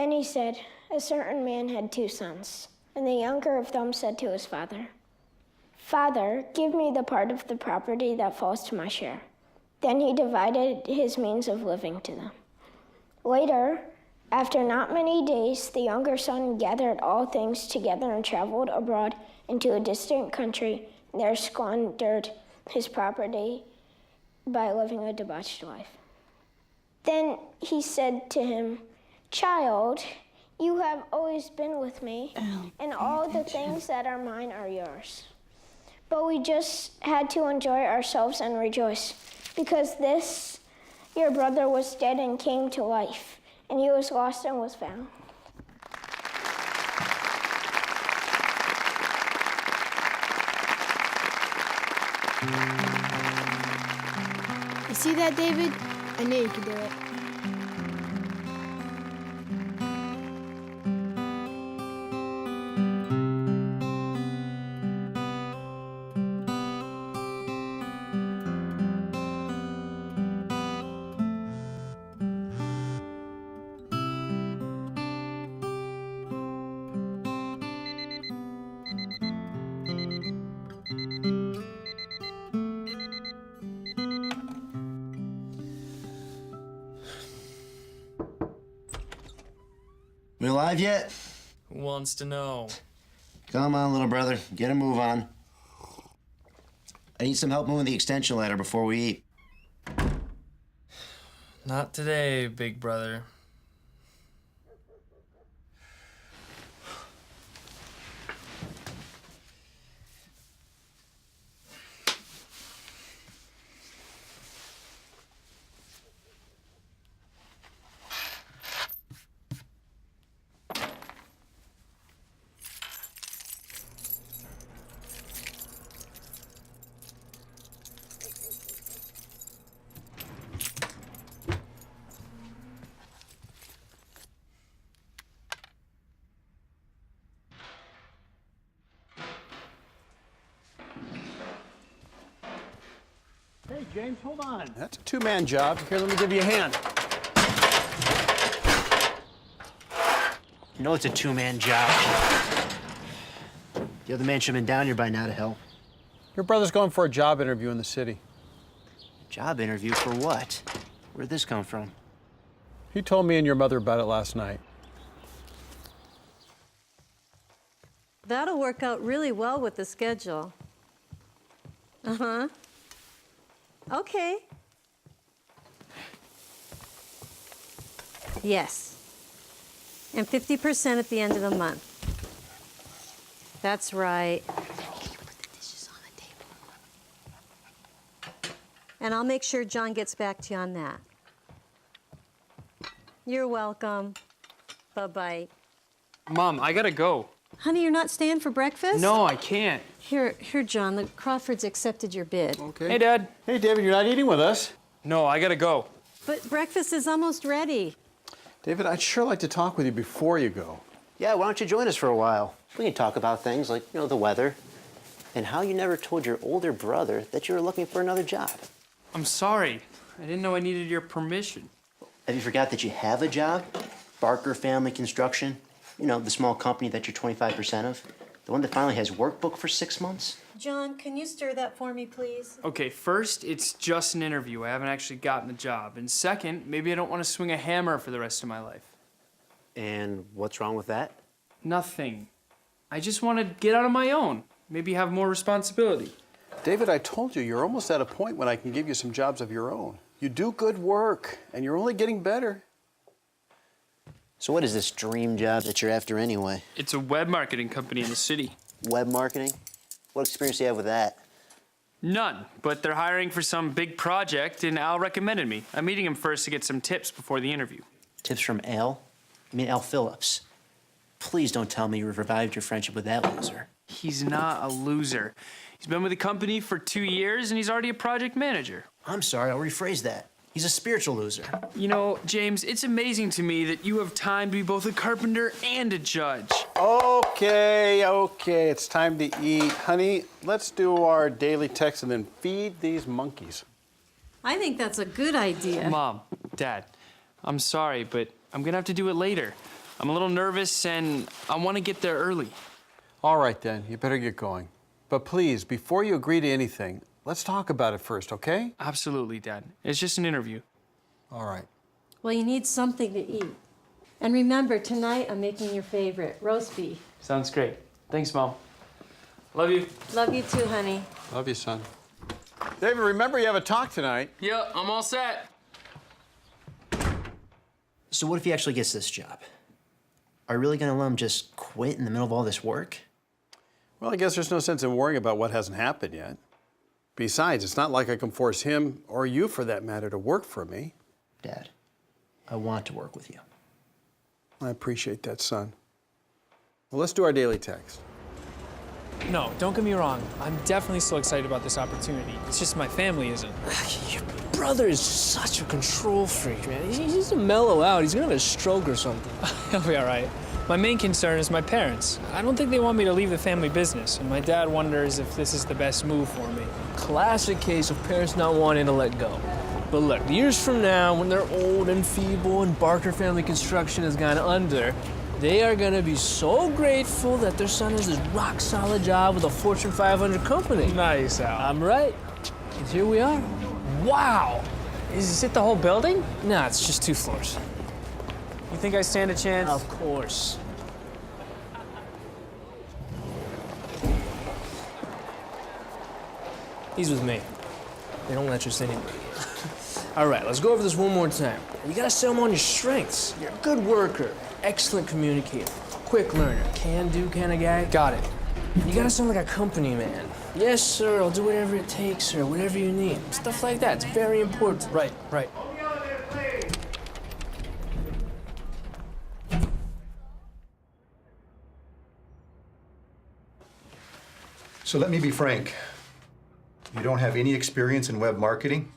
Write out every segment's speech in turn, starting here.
Then he said, a certain man had 2 sons, and the younger of them said to his father, Father, give me the part of the property that falls to my share. Then he divided his means of living to them. Later, after not many days, the younger son gathered all things together and traveled abroad into a distant country, and there squandered his property by living a debauched life. Then he said to him, Child, you have always been with me, and all the things that are mine are yours. But we just had to enjoy ourselves and rejoice, because this, your brother, was dead and came to life, and he was lost and was found. You see that, David? I knew you could do it. We alive yet? Who wants to know? Come on, little brother. Get a move on. I need some help moving the extension ladder before we eat. Not today, big brother. Hey, James, hold on. That's a 2-man job. Here, let me give you a hand. You know it's a 2-man job. The other man should have been down here by now to help. Your brother's going for a job interview in the city. Job interview for what? Where'd this come from? He told me and your mother about it last night. That'll work out really well with the schedule. Uh-huh. Okay. Yes. And 50% at the end of the month. That's right. Put the dishes on the table. And I'll make sure John gets back to you on that. You're welcome. Bye-bye. Mom, I gotta go. Honey, you're not staying for breakfast? No, I can't. Here, John, the Crawfords accepted your bid. Okay. Hey, Dad. Hey, David, you're not eating with us. No, I gotta go. But breakfast is almost ready. David, I'd sure like to talk with you before you go. Yeah, why don't you join us for a while? We can talk about things like, the weather, and how you never told your older brother that you were looking for another job. I'm sorry. I didn't know I needed your permission. Have you forgot that you have a job? Barker Family Construction. The small company that you're 25% of. The one that finally has workbook for 6 months. John, can you stir that for me, please? Okay, first, it's just an interview. I haven't actually gotten the job. And second, maybe I don't want to swing a hammer for the rest of my life. And what's wrong with that? Nothing. I just want to get out on my own. Maybe have more responsibility. David, I told you, you're almost at a point when I can give you some jobs of your own. You do good work, and you're only getting better. So what is this dream job that you're after anyway? It's a web marketing company in the city. Web marketing? What experience do you have with that? None, but they're hiring for some big project, and Al recommended me. I'm meeting him first to get some tips before the interview. Tips from Al? I mean, Al Phillips. Please don't tell me you revived your friendship with that loser. He's not a loser. He's been with the company for 2 years, and he's already a project manager. I'm sorry, I'll rephrase that. He's a spiritual loser. James, it's amazing to me that you have time to be both a carpenter and a judge. Okay, it's time to eat. Honey, let's do our daily text and then feed these monkeys. I think that's a good idea. Mom, Dad, I'm sorry, but I'm gonna have to do it later. I'm a little nervous and I want to get there early. All right, then. You better get going. But please, before you agree to anything, let's talk about it first, okay? Absolutely, Dad. It's just an interview. All right. Well, you need something to eat. And remember, tonight I'm making your favorite, roast beef. Sounds great. Thanks, Mom. Love you. Love you too, honey. Love you, son. David, remember you have a talk tonight. Yeah, I'm all set. So what if he actually gets this job? Are you really gonna let him just quit in the middle of all this work? Well, I guess there's no sense in worrying about what hasn't happened yet. Besides, it's not like I can force him, or you for that matter, to work for me. Dad, I want to work with you. I appreciate that, son. Well, let's do our daily text. No, don't get me wrong. I'm definitely still excited about this opportunity. It's just my family isn't. Your brother is such a control freak, man. He needs to mellow out. He's gonna have a stroke or something. He'll be all right. My main concern is my parents. I don't think they want me to leave the family business, and my dad wonders if this is the best move for me. Classic case of parents not wanting to let go. But look, years from now, when they're old and feeble and Barker Family Construction has gone under, they are gonna be so grateful that their son has this rock-solid job with a Fortune 500 company. Nice, Al. I'm right. And here we are. Wow! Is it the whole building? Nah, it's just 2 floors. You think I stand a chance? Of course. He's with me. They don't let you sit anybody. All right, let's go over this one more time. You gotta sell them on your strengths. You're a good worker, excellent communicator, quick learner, can-do kind of guy. Got it. You gotta sound like a company man. Yes, sir, I'll do whatever it takes, sir, whatever you need. Stuff like that, it's very important. Right, right. So let me be frank. You don't have any experience in web marketing,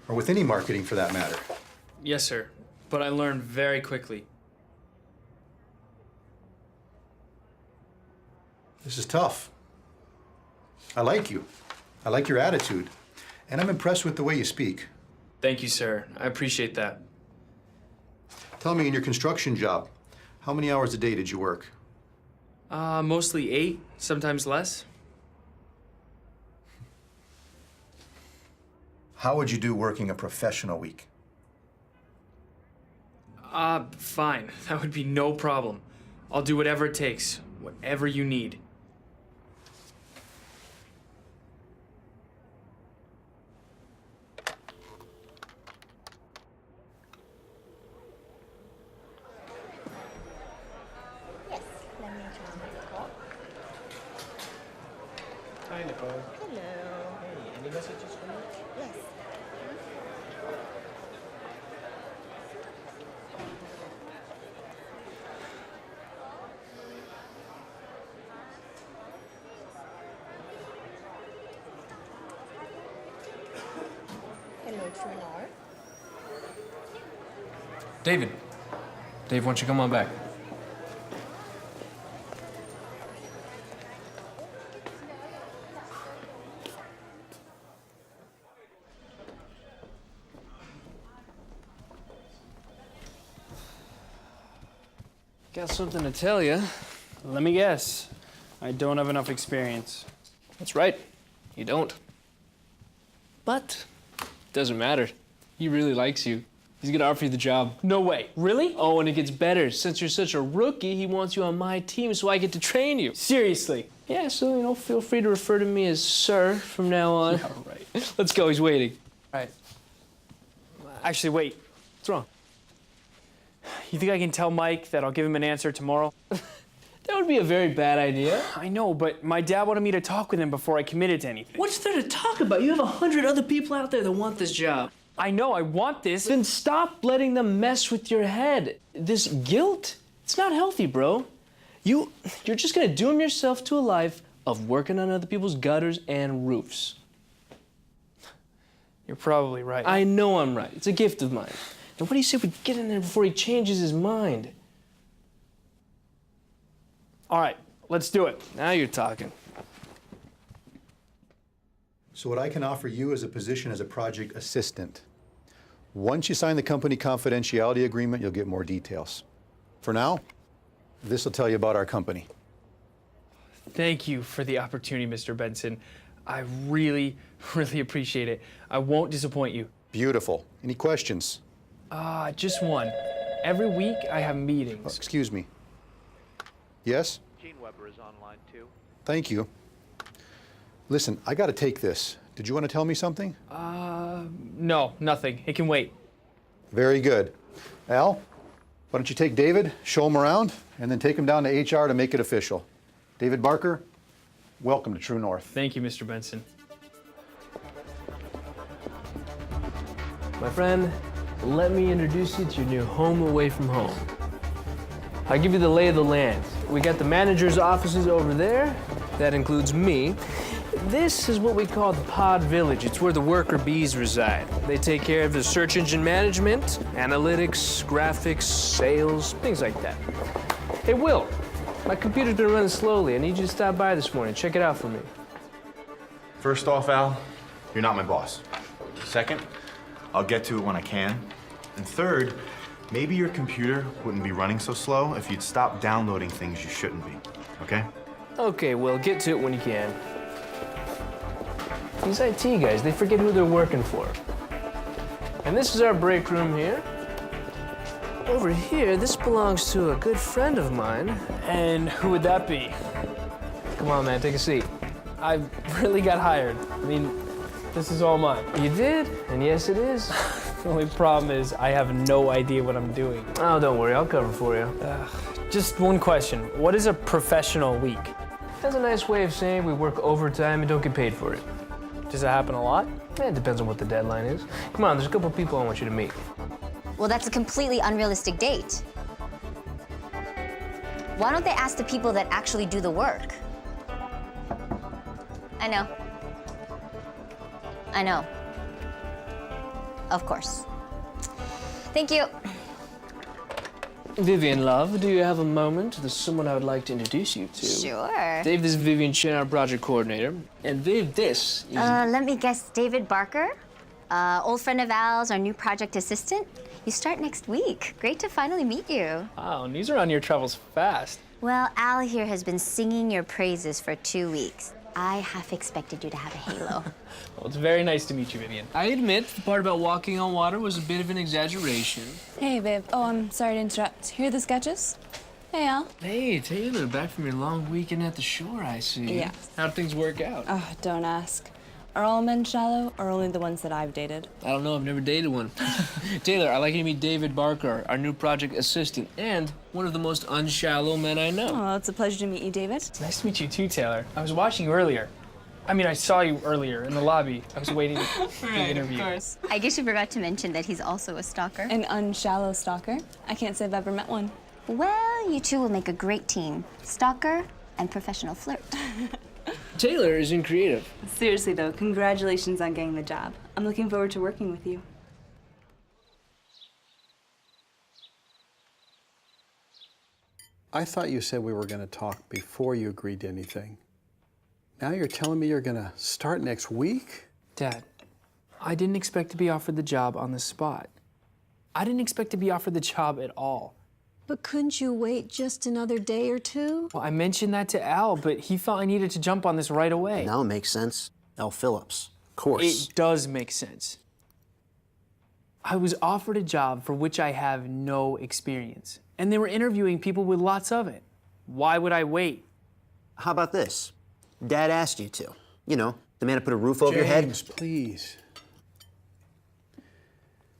or with any marketing for that matter. Yes, sir. But I learned very quickly. This is tough. I like you. I like your attitude. And I'm impressed with the way you speak. Thank you, sir. I appreciate that. Tell me, in your construction job, how many hours a day did you work? Mostly 8, sometimes less. How would you do working a professional week? Fine. That would be no problem. I'll do whatever it takes, whatever you need. Hi, Nicole. Hello. Hey, any messages for me? Yes. Hello, Trinor. David. Dave, why don't you come on back? Got something to tell you. Let me guess. I don't have enough experience. That's right. You don't. But doesn't matter. He really likes you. He's gonna offer you the job. No way. Really? Oh, and it gets better. Since you're such a rookie, he wants you on my team so I get to train you. Seriously? Yeah, so, feel free to refer to me as sir from now on. Yeah, right. Let's go, he's waiting. Right. Actually, wait. What's wrong? You think I can tell Mike that I'll give him an answer tomorrow? That would be a very bad idea. I know, but my dad wanted me to talk with him before I committed to anything. What's there to talk about? You have 100 other people out there that want this job. I know, I want this. Then stop letting them mess with your head. This guilt, it's not healthy, bro. You're just gonna doom yourself to a life of working on other people's gutters and roofs. You're probably right. I know I'm right. It's a gift of mine. Now, what do you say we get in there before he changes his mind? All right, let's do it. Now you're talking. So what I can offer you is a position as a project assistant. Once you sign the company confidentiality agreement, you'll get more details. For now, this will tell you about our company. Thank you for the opportunity, Mr. Benson. I really, really appreciate it. I won't disappoint you. Beautiful. Any questions? Just one. Every week I have meetings. Excuse me. Yes? Gene Weber is online too. Thank you. Listen, I got to take this. Did you want to tell me something? No, nothing. It can wait. Very good. Al, why don't you take David, show him around, and then take him down to HR to make it official. David Barker, welcome to True North. Thank you, Mr. Benson. My friend, let me introduce you to your new home away from home. I'll give you the lay of the land. We got the manager's offices over there. That includes me. This is what we call the Pod Village. It's where the worker bees reside. They take care of the search engine management, analytics, graphics, sales, things like that. Hey, Will, my computer's been running slowly. I need you to stop by this morning. Check it out for me. First off, Al, you're not my boss. Second, I'll get to it when I can. And third, maybe your computer wouldn't be running so slow if you'd stop downloading things you shouldn't be, okay? Okay, Will, get to it when you can. These IT guys, they forget who they're working for. And this is our break room here. Over here, this belongs to a good friend of mine. And who would that be? Come on, man, take a seat. I really got hired. I mean, this is all mine. You did? And yes, it is. The only problem is I have no idea what I'm doing. Oh, don't worry, I'll cover for you. Just one question. What is a professional week? That's a nice way of saying we work overtime and don't get paid for it. Does it happen a lot? It depends on what the deadline is. Come on, there's a couple of people I want you to meet. Well, that's a completely unrealistic date. Why don't they ask the people that actually do the work? I know. I know. Of course. Thank you. Vivian, love, do you have a moment? There's someone I would like to introduce you to. Sure. Dave, this is Vivian Chen, our project coordinator. And Viv, this is... Let me guess, David Barker, old friend of Al's, our new project assistant. You start next week. Great to finally meet you. Wow, news around your travels fast. Well, Al here has been singing your praises for 2 weeks. I half expected you to have a halo. Well, it's very nice to meet you, Vivian. I admit the part about walking on water was a bit of an exaggeration. Hey, babe. Oh, I'm sorry to interrupt. Here are the sketches. Hey, Al. Hey, Taylor, back from your long weekend at the shore, I see. Yeah. How'd things work out? Oh, don't ask. Are all men shallow, or only the ones that I've dated? I don't know, I've never dated one. Taylor, I'd like you to meet David Barker, our new project assistant, and one of the most unshallow men I know. Oh, it's a pleasure to meet you, David. Nice to meet you too, Taylor. I was watching you earlier. I mean, I saw you earlier in the lobby. I was waiting for the interview. Of course. I guess you forgot to mention that he's also a stalker. An unshallow stalker? I can't say I've ever met one. Well, you two will make a great team. Stalker and professional flirt. Taylor is in creative. Seriously, though, congratulations on getting the job. I'm looking forward to working with you. I thought you said we were going to talk before you agreed to anything. Now you're telling me you're going to start next week? Dad, I didn't expect to be offered the job on the spot. I didn't expect to be offered the job at all. But couldn't you wait just another day or two? Well, I mentioned that to Al, but he felt I needed to jump on this right away. Now it makes sense. Al Phillips, of course. It does make sense. I was offered a job for which I have no experience, and they were interviewing people with lots of it. Why would I wait? How about this? Dad asked you to. You know, the man who put a roof over your head. James, please.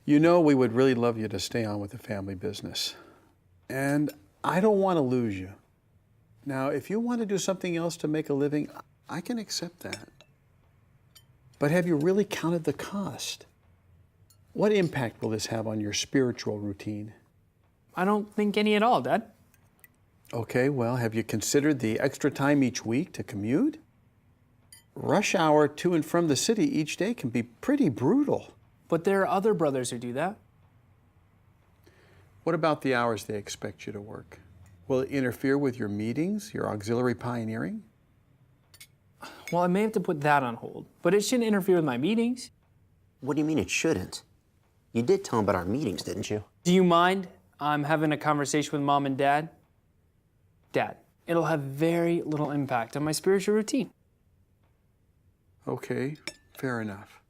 You know we would really love you to stay on with the family business. And I don't want to lose you. Now, if you want to do something else to make a living, I can accept that. But have you really counted the cost? What impact will this have on your spiritual routine? I don't think any at all, Dad. Okay, well, have you considered the extra time each week to commute? Rush hour to and from the city each day can be pretty brutal. But there are other brothers who do that. What about the hours they expect you to work? Will it interfere with your meetings, your auxiliary pioneering? Well, I may have to put that on hold, but it shouldn't interfere with my meetings. What do you mean it shouldn't? You did tell him about our meetings, didn't you? Do you mind? I'm having a conversation with Mom and Dad. Dad, it'll have very little impact on my spiritual routine. Okay, fair enough.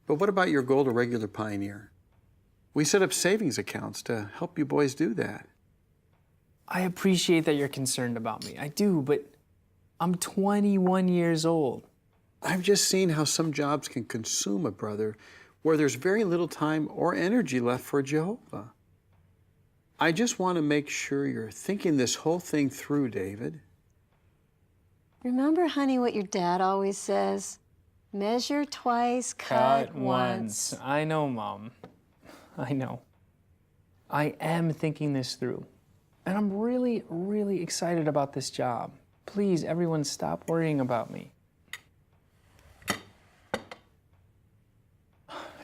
But what about your goal to regular pioneer? We set up savings accounts to help you boys do that. I appreciate that you're concerned about me. I do, but I'm 21 years old. I've just seen how some jobs can consume a brother where there's very little time or energy left for Jehovah. I just want to make sure you're thinking this whole thing through, David. Remember, honey, what your dad always says? Measure twice, cut once. I know, Mom. I know. I am thinking this through. And I'm really, really excited about this job. Please, everyone, stop worrying about me.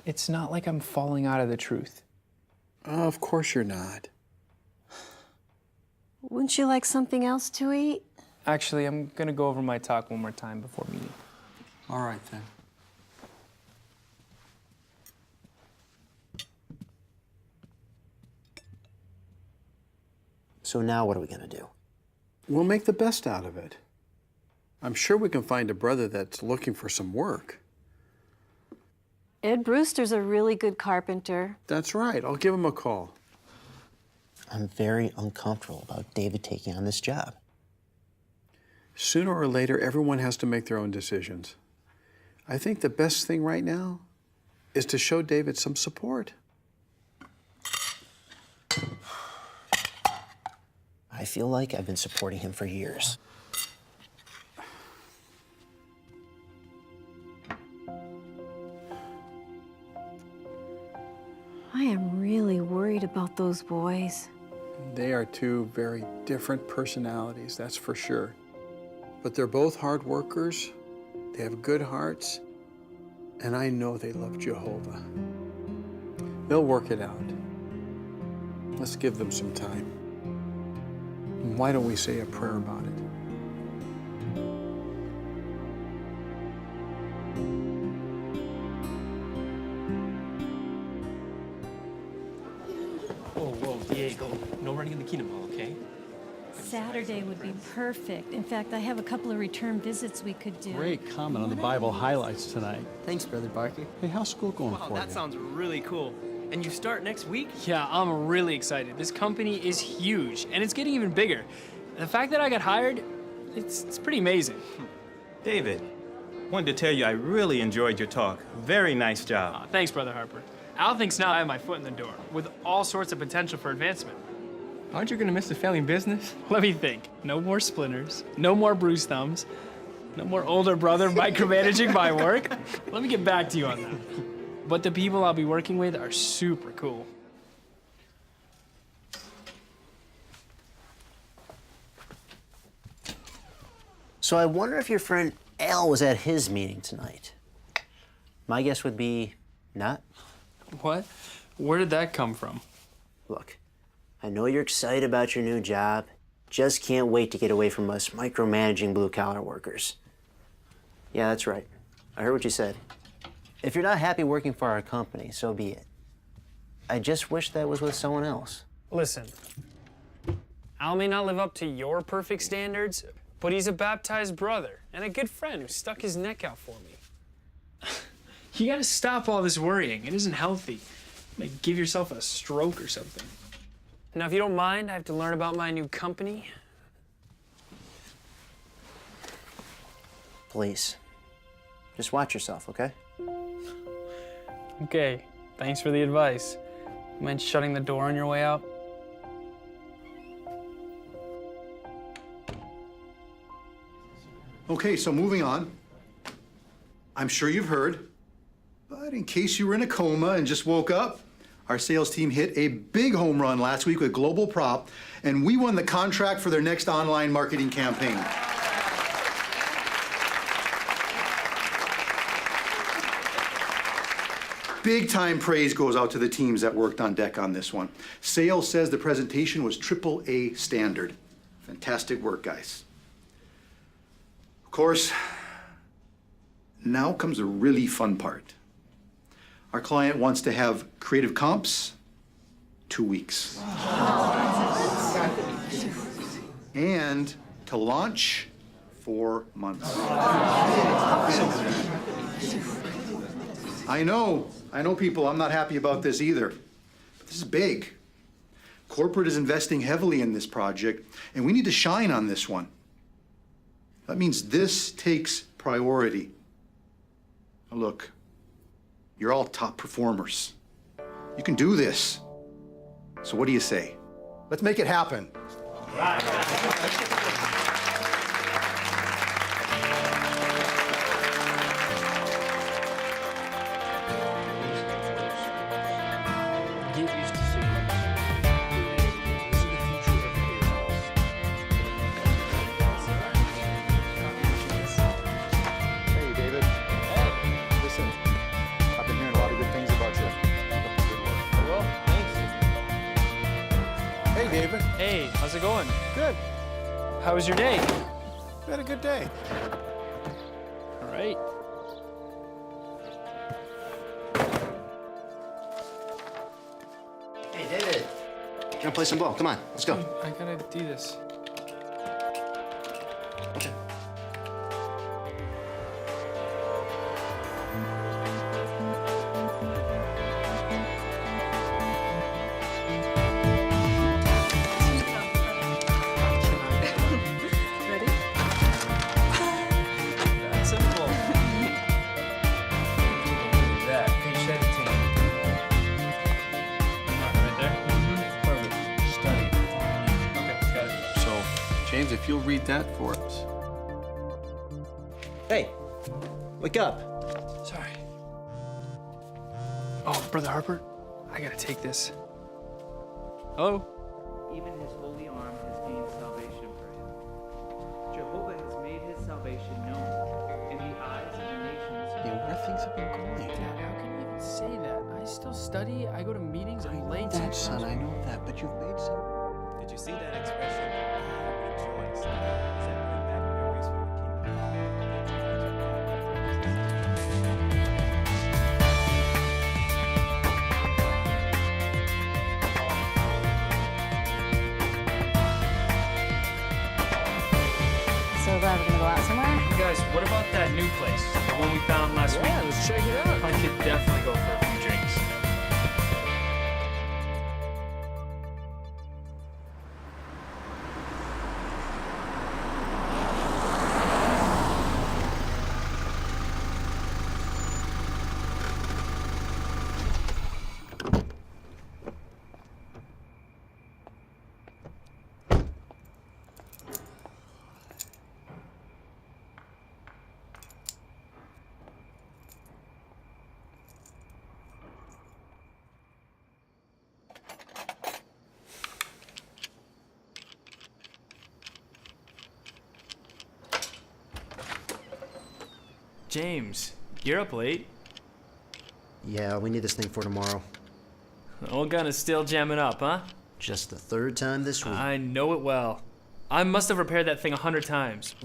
It's not like I'm falling out of the truth. Of course you're not. Wouldn't you like something else to eat? Actually, I'm gonna go over my talk one more time before meeting. All right, then. So now what are we gonna do? We'll make the best out of it. I'm sure we can find a brother that's looking for some work. Ed Brewster's a really good carpenter. That's right. I'll give him a call. I'm very uncomfortable about David taking on this job. Sooner or later, everyone has to make their own decisions. I think the best thing right now is to show David some support. I feel like I've been supporting him for years. I am really worried about those boys. They are two very different personalities, that's for sure. But they're both hard workers, they have good hearts, and I know they love Jehovah. They'll work it out. Let's give them some time. And why don't we say a prayer about it? Whoa, Diego. No running in the Kingdom Hall, okay? Saturday would be perfect. In fact, I have a couple of return visits we could do. Great comment on the Bible highlights tonight. Thanks, Brother Barker. Hey, how's school going Wow, for that you? sounds really cool. And you start next week? Yeah, I'm really excited. This company is huge, and it's getting even bigger. The fact that I got hired, it's pretty amazing. David, wanted to tell you I really enjoyed your talk. Very nice job. Thanks, Brother Harper. Al thinks now I have my foot in the door, with all sorts of potential for advancement. Aren't you gonna miss the family business? Let me think. No more splinters, no more bruised thumbs, no more older brother micromanaging my work. Let me get back to you on that. But the people I'll be working with are super cool. So I wonder if your friend Al was at his meeting tonight. My guess would be not. What? Where did that come from? Look, I know you're excited about your new job. Just can't wait to get away from us micromanaging blue-collar workers. Yeah, that's right. I heard what you said. If you're not happy working for our company, so be it. I just wish that was with someone else. Listen, Al may not live up to your perfect standards, but he's a baptized brother and a good friend who stuck his neck out for me. You gotta stop all this worrying. It isn't healthy. Like, give yourself a stroke or something. Now, if you don't mind, I have to learn about my new company. Please, just watch yourself, okay? Okay, thanks for the advice. You mind shutting the door on your way out? Okay, so moving on. I'm sure you've heard, but in case you were in a coma and just woke up, our sales team hit a big home run last week with Global Prop, and we won the contract for their next online marketing campaign. Big time praise goes out to the teams that worked on deck on this one. Sales says the presentation was AAA standard. Fantastic work, guys. Of course, now comes the really fun part. Our client wants to have creative comps 2 weeks. And to launch, 4 months. I know people, I'm not happy about this either. But this is big. Corporate is investing heavily in this project, and we need to shine on this one. That means this takes priority. Now look, you're all top performers. You can do this. So what do you say? Let's make it happen. Get used to seeing this is the future of Hey, David. Listen, I've been hearing a lot of good things about you. Good work. Well, thanks. Hey, David. Hey, how's it going? Good. How was your day? We had a good day. All right. Hey, David. You wanna play some ball? Come on, let's go. I gotta do this. Okay. Ready? That's simple. That. Can you share the team? Right there. Perfect. Study. Okay, got it. So, James, if you'll read that for us. Hey, wake up. Sorry. Oh, Brother Harper, I gotta take this. Hello? Even his holy arm has gained salvation for him. Jehovah has made his salvation known in the eyes of the nations. Yeah, where things have been going. Dad, how can you even say that? I still study, I go to meetings, I'm late. That, son, I know that, but you've made some. Did you see that expression? I rejoice. Is that bring back memories from the kingdom? So glad we're gonna go out somewhere. You guys, what about that new place? The one we found last week? Yeah, let's check it out. I could definitely go for a few drinks. James, you're up late. Yeah, we need this thing for tomorrow. Old gun is still jamming up, huh? Just the 3rd time this week. I know it well. I must have repaired that thing 100 times.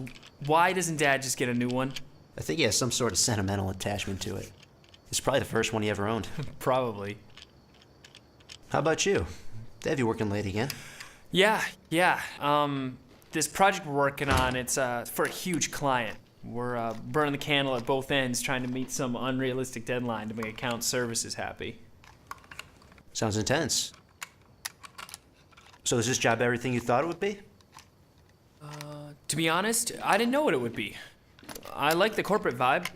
Why doesn't Dad just get a new one? I think he has some sort of sentimental attachment to it. It's probably the first one he ever owned. Probably. How about you? They have you working late again? Yeah. This project we're working on, it's for a huge client. We're burning the candle at both ends, trying to meet some unrealistic deadline to make account services happy. Sounds intense. So is this job everything you thought it would be? To be honest, I didn't know what it would be. I like the corporate vibe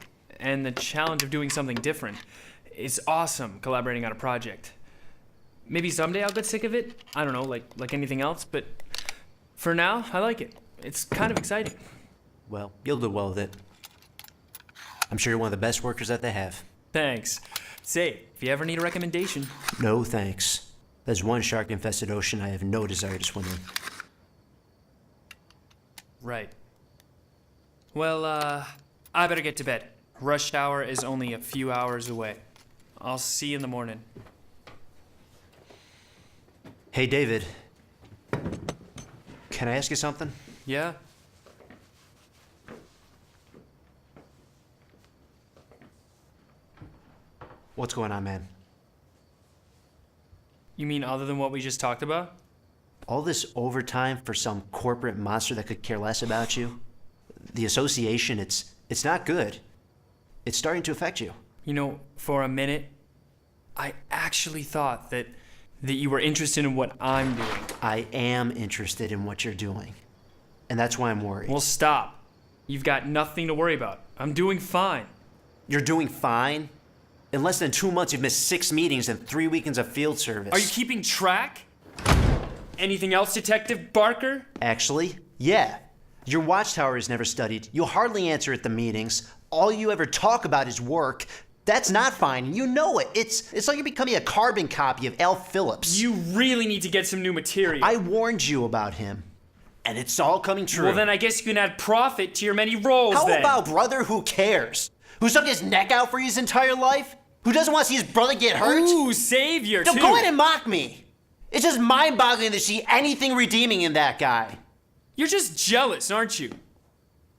and the challenge of doing something different. It's awesome collaborating on a project. Maybe someday I'll get sick of it. I don't know, like anything else, but for now, I like it. It's kind of exciting. Well, you'll do well with it. I'm sure you're one of the best workers that they have. Thanks. Say, if you ever need a recommendation. No thanks. There's one shark-infested ocean I have no desire to swim in. Right. Well, I better get to bed. Rush hour is only a few hours away. I'll see you in the morning. Hey, David. Can I ask you something? Yeah? What's going on, man? You mean other than what we just talked about? All this overtime for some corporate monster that could care less about you? The association, it's not good. It's starting to affect you. You know, for a minute, I actually thought that you were interested in what I'm doing. I am interested in what you're doing. And that's why I'm worried. Well, stop. You've got nothing to worry about. I'm doing fine. You're doing fine? In less than 2 months, you've missed 6 meetings and 3 weekends of field service. Are you keeping track? Anything else, Detective Barker? Actually, yeah. Your watchtower is never studied. You hardly answer at the meetings. All you ever talk about is work. That's not fine. You know it. It's like you're becoming a carbon copy of Al Phillips. You really need to get some new material. I warned you about him. And it's all coming true. Well, then I guess you can add profit to your many roles, How then. about brother who cares? Who stuck his neck out for you his entire life? Who doesn't want to see his brother get hurt? Ooh, savior, Don't too. go ahead and mock me. It's just mind-boggling to see anything redeeming in that guy. You're just jealous, aren't you?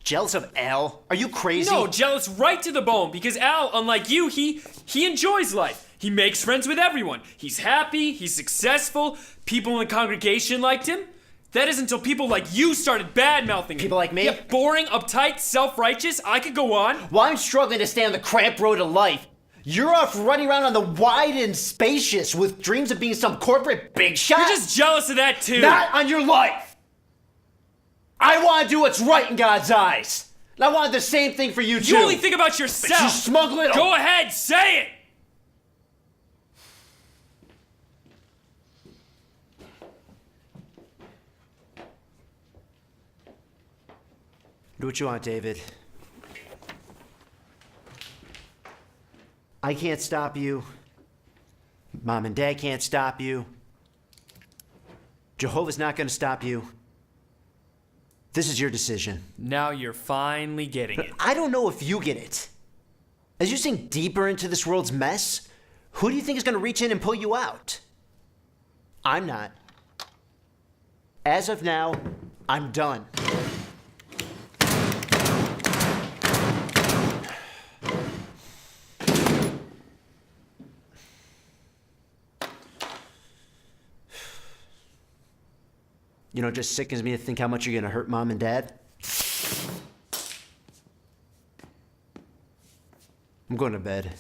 Jealous of Al? Are you crazy? No, jealous right to the bone, because Al, unlike you, he enjoys life. He makes friends with everyone. He's happy, he's successful, people in the congregation liked him. That is until people like you started bad-mouthing him. People like me? Yeah, boring, uptight, self-righteous, I could go on. Well, I'm struggling to stay on the cramped road of life. You're off running around on the wide and spacious with dreams of being some corporate big shot. You're just jealous of that, too. Not on your life! I want to do what's right in God's eyes. And I want the same thing for you, too. You only think about yourself. But you smug little... Go ahead, say it! Do what you want, David. I can't stop you. Mom and Dad can't stop you. Jehovah's not going to stop you. This is your decision. Now you're finally getting it. I don't know if you get it. As you sink deeper into this world's mess, who do you think is going to reach in and pull you out? I'm not. As of now, I'm done. You know, it just sickens me to think how much you're gonna hurt Mom and Dad. I'm going to bed.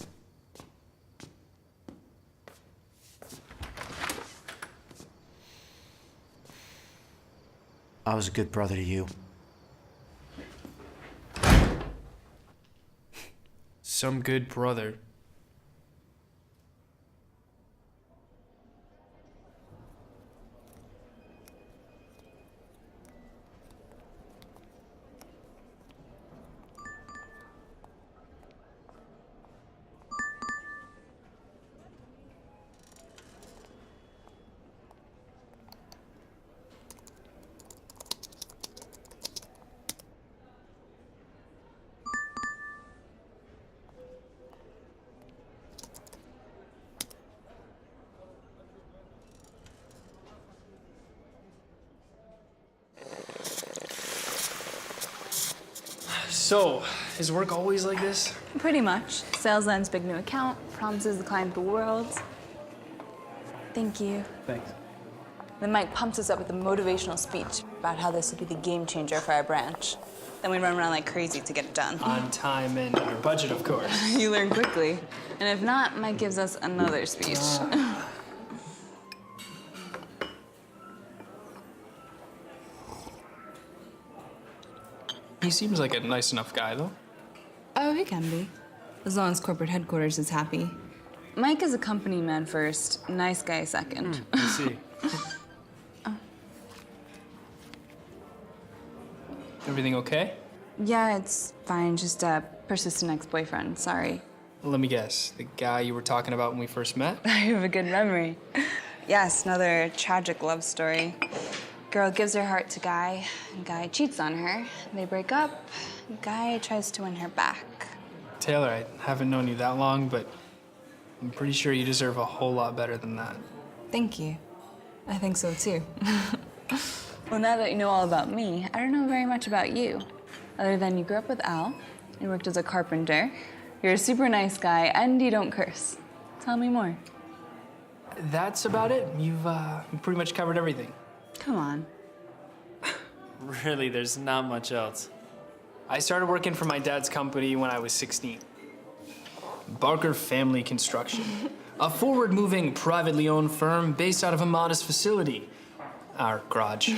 I was a good brother to you. Some good brother. So, is work always like this? Pretty much. Sales lands big new account, promises the client the world. Thank you. Thanks. Then Mike pumps us up with a motivational speech about how this will be the game changer for our branch. Then we run around like crazy to get it done. On time and under budget, of course. You learn quickly. And if not, Mike gives us another speech. He seems like a nice enough guy, though. Oh, he can be. As long as corporate headquarters is happy. Mike is a company man first, nice guy second. I see. Everything okay? Yeah, it's fine. Just a persistent ex-boyfriend. Sorry. Let me guess. The guy you were talking about when we first met? I have a good memory. Yes, another tragic love story. Girl gives her heart to guy, and guy cheats on her. They break up. Guy tries to win her back. Taylor, I haven't known you that long, but I'm pretty sure you deserve a whole lot better than that. Thank you. I think so too. Well, now that you know all about me, I don't know very much about you. Other than you grew up with Al, you worked as a carpenter, you're a super nice guy, and you don't curse. Tell me more. that's about it. You've pretty much covered everything. Come on. Really, there's not much else. I started working for my dad's company when I was 16. Barker Family Construction, a forward-moving, privately owned firm based out of a modest facility, our garage.